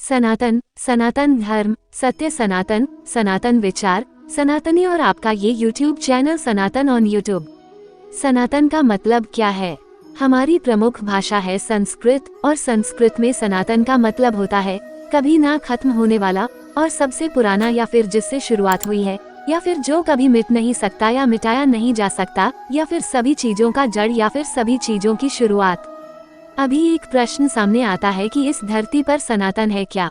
सनातन, सनातन धर्म, सत्य सनातन, सनातन विचार, सनातनी और आपका ये YouTube channel Sanatan on YouTube। सनातन का मतलब क्या है? हमारी प्रमुख भाषा है संस्कृत और संस्कृत में सनातन का मतलब होता है कभी ना खत्म होने वाला और सबसे पुराना, या फिर जिससे शुरुआत हुई है, या फिर जो कभी मिट नहीं सकता या मिटाया नहीं जा सकता, या फिर सभी चीजों का जड़, या फिर सभी चीजों की शुरुआत। अभी एक प्रश्न सामने आता है कि इस धरती पर सनातन है क्या?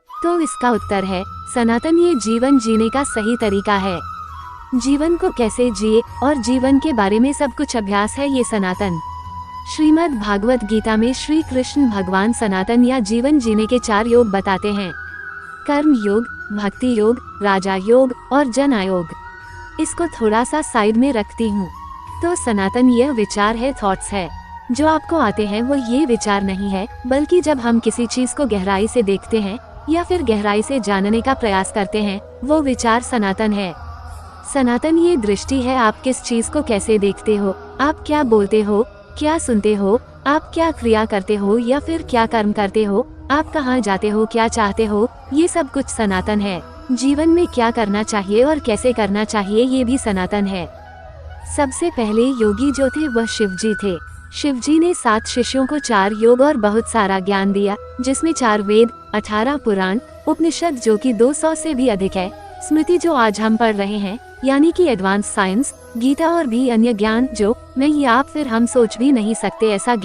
तो इसका उत्तर है सनातन ये जीवन जीने का सही तरीका है। जीवन को कैसे जिए और जीवन के बारे में सब कुछ अभ्यास है ये सनातन। श्रीमद् भागवत गीता में श्री कृष्ण भगवान सनातन या जीवन जीने के 4 योग बताते हैं: कर्म योग, भक्ति योग, राजा योग और जन योग। इसको थोड़ा सा साइड में रखती हूँ। तो सनातन यह विचार है, थॉट्स है जो आपको आते हैं, वो ये विचार नहीं है, बल्कि जब हम किसी चीज को गहराई से देखते हैं या फिर गहराई से जानने का प्रयास करते हैं, वो विचार सनातन है। सनातन ये दृष्टि है, आप किस चीज को कैसे देखते हो, आप क्या बोलते हो, क्या सुनते हो, आप क्या क्रिया करते हो या फिर क्या कर्म करते हो, आप कहाँ जाते हो, क्या चाहते हो, ये सब कुछ सनातन है। जीवन में क्या करना चाहिए और कैसे करना चाहिए, ये भी सनातन है। सबसे पहले योगी जो थे वह शिव जी थे। शिव जी ने 7 शिष्यों को 4 योग और बहुत सारा ज्ञान दिया, जिसमें 4 वेद, 18 पुराण, उपनिषद जो कि 200 से भी अधिक है, स्मृति जो आज हम पढ़ रहे हैं यानी कि एडवांस साइंस, गीता और भी अन्य ज्ञान जो नहीं आप फिर हम सोच भी नहीं सकते। ऐसा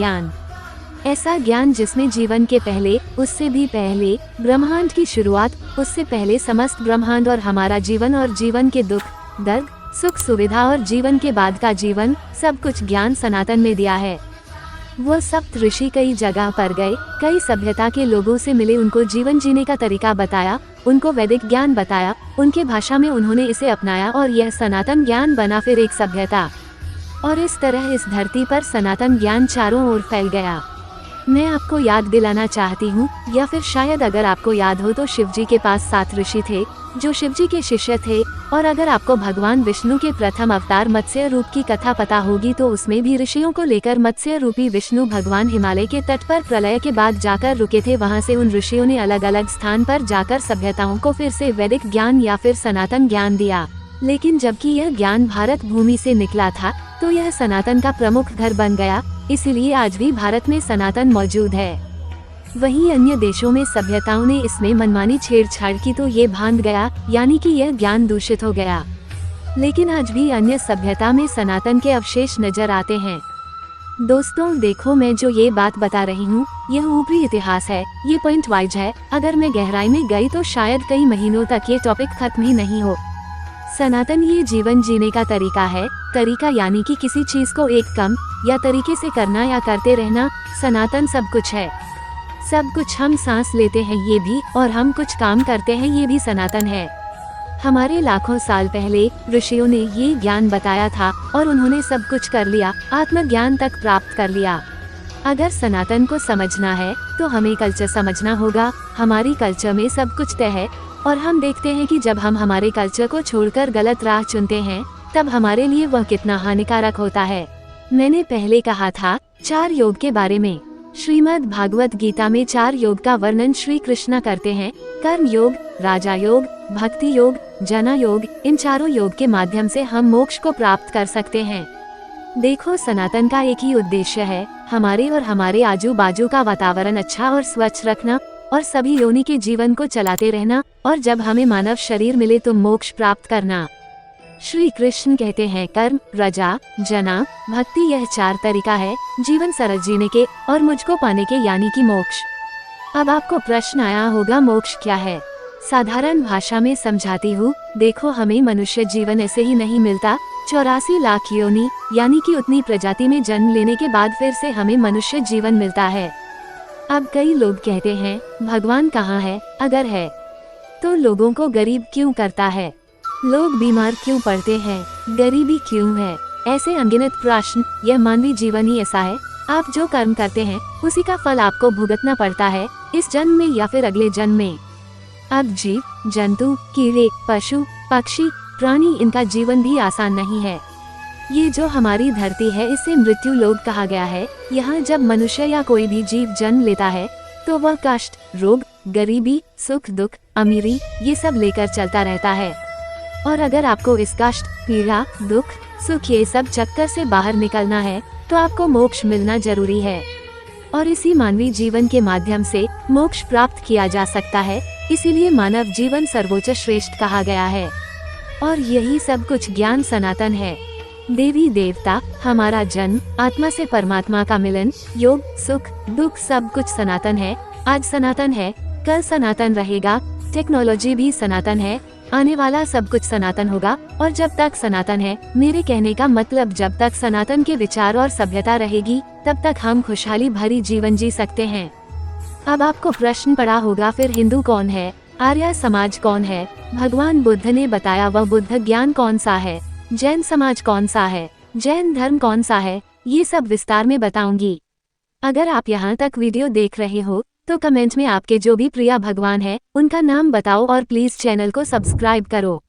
ज्ञान जिसमें जीवन के पहले, उससे भी पहले, ब्रह्मांड की शुरुआत, उससे पहले समस्त ब्रह्मांड और हमारा जीवन और जीवन के दुख, दर्द, सुख, सुविधा और जीवन के बाद का जीवन, सब कुछ ज्ञान सनातन में दिया है। वो सप्त ऋषि कई जगह पर गए, कई सभ्यता के लोगों से मिले, उनको जीवन जीने का तरीका बताया, उनको वैदिक ज्ञान बताया, उनके भाषा में उन्होंने इसे अपनाया और यह सनातन ज्ञान बना फिर एक सभ्यता। और इस तरह इस धरती पर सनातन ज्ञान चारों ओर फैल गया। मैं आपको याद दिलाना चाहती हूँ, या फिर शायद अगर आपको याद हो तो शिव जी के पास 7 ऋषि थे जो शिव जी के शिष्य थे। और अगर आपको भगवान विष्णु के प्रथम अवतार मत्स्य रूप की कथा पता होगी तो उसमें भी ऋषियों को लेकर मत्स्य रूपी विष्णु भगवान हिमालय के तट पर प्रलय के बाद जाकर रुके थे। वहां से उन ऋषियों ने अलग अलग स्थान पर जाकर सभ्यताओं को फिर से वैदिक ज्ञान या फिर सनातन ज्ञान दिया। लेकिन जबकि यह ज्ञान भारत भूमि से निकला था तो यह सनातन का प्रमुख घर बन गया, इसीलिए आज भी भारत में सनातन मौजूद है। वहीं अन्य देशों में सभ्यताओं ने इसमें मनमानी छेड़छाड़ की तो ये भांग गया, यानी कि यह ज्ञान दूषित हो गया। लेकिन आज भी अन्य सभ्यता में सनातन के अवशेष नजर आते हैं। दोस्तों देखो, मैं जो ये बात बता रही हूँ यह ऊपरी इतिहास है, ये पॉइंट वाइज है। अगर मैं गहराई में गई तो शायद कई महीनों तक ये टॉपिक खत्म ही नहीं हो। सनातन ये जीवन जीने का तरीका है। तरीका यानी कि किसी चीज को एक कम या तरीके से करना या करते रहना। सनातन सब कुछ है। सब कुछ, हम सांस लेते हैं ये भी, और हम कुछ काम करते हैं ये भी सनातन है। हमारे लाखों साल पहले ऋषियों ने ये ज्ञान बताया था और उन्होंने सब कुछ कर लिया, आत्मज्ञान तक प्राप्त कर लिया। अगर सनातन को समझना है तो हमें कल्चर समझना होगा। हमारी कल्चर में सब कुछ तय है और हम देखते हैं कि जब हम हमारे कल्चर को छोड़कर गलत राह चुनते हैं तब हमारे लिए वह कितना हानिकारक होता है। मैंने पहले कहा था 4 योग के बारे में। श्रीमद् भागवत गीता में 4 योग का वर्णन श्री कृष्ण करते हैं: कर्म योग, राजा योग, भक्ति योग, जना योग। इन चारों योग के माध्यम से हम मोक्ष को प्राप्त कर सकते हैं। देखो, सनातन का एक ही उद्देश्य है, हमारे और हमारे आजू बाजू का वातावरण अच्छा और स्वच्छ रखना और सभी योनि के जीवन को चलाते रहना, और जब हमें मानव शरीर मिले तो मोक्ष प्राप्त करना। श्री कृष्ण कहते हैं कर्म, रजा, जना, भक्ति, यह 4 तरीका है जीवन सरल जीने के और मुझको पाने के, यानी कि मोक्ष। अब आपको प्रश्न आया होगा, मोक्ष क्या है? साधारण भाषा में समझाती हूँ। देखो, हमें मनुष्य जीवन ऐसे ही नहीं मिलता। 84 लाख योनि यानी कि उतनी प्रजाति में जन्म लेने के बाद फिर से हमें मनुष्य जीवन मिलता है। अब कई लोग कहते हैं भगवान कहाँ है? अगर है तो लोगों को गरीब क्यों करता है? लोग बीमार क्यों पड़ते हैं? गरीबी क्यों है? ऐसे अनगिनत प्रश्न। यह मानवीय जीवन ही ऐसा है, आप जो कर्म करते हैं उसी का फल आपको भुगतना पड़ता है, इस जन्म में या फिर अगले जन्म में। अब जीव, जंतु, कीड़े, पशु, पक्षी, प्राणी, इनका जीवन भी आसान नहीं है। ये जो हमारी धरती है इसे मृत्यु लोक कहा गया है। यहाँ जब मनुष्य या कोई भी जीव जन्म लेता है तो वह कष्ट, रोग, गरीबी, सुख दुख, अमीरी, ये सब लेकर चलता रहता है। और अगर आपको इस कष्ट, पीड़ा, दुख, सुख ये सब चक्कर से बाहर निकलना है तो आपको मोक्ष मिलना जरूरी है। और इसी मानवीय जीवन के माध्यम से मोक्ष प्राप्त किया जा सकता है। इसीलिए मानव जीवन सर्वोच्च श्रेष्ठ कहा गया है। और यही सब कुछ ज्ञान सनातन है। देवी देवता, हमारा जन्म, आत्मा से परमात्मा का मिलन, योग, सुख दुख सब कुछ सनातन है। आज सनातन है, कल सनातन रहेगा। टेक्नोलॉजी भी सनातन है, आने वाला सब कुछ सनातन होगा। और जब तक सनातन है, मेरे कहने का मतलब जब तक सनातन के विचार और सभ्यता रहेगी तब तक हम खुशहाली भरी जीवन जी सकते हैं। अब आपको प्रश्न पड़ा होगा, फिर हिंदू कौन है, आर्य समाज कौन है, भगवान बुद्ध ने बताया वह बुद्ध ज्ञान कौन सा है, जैन समाज कौन सा है, जैन धर्म कौन सा है, ये सब विस्तार में बताऊंगी। अगर आप यहाँ तक वीडियो देख रहे हो तो कमेंट में आपके जो भी प्रिय भगवान है उनका नाम बताओ और प्लीज चैनल को सब्सक्राइब करो।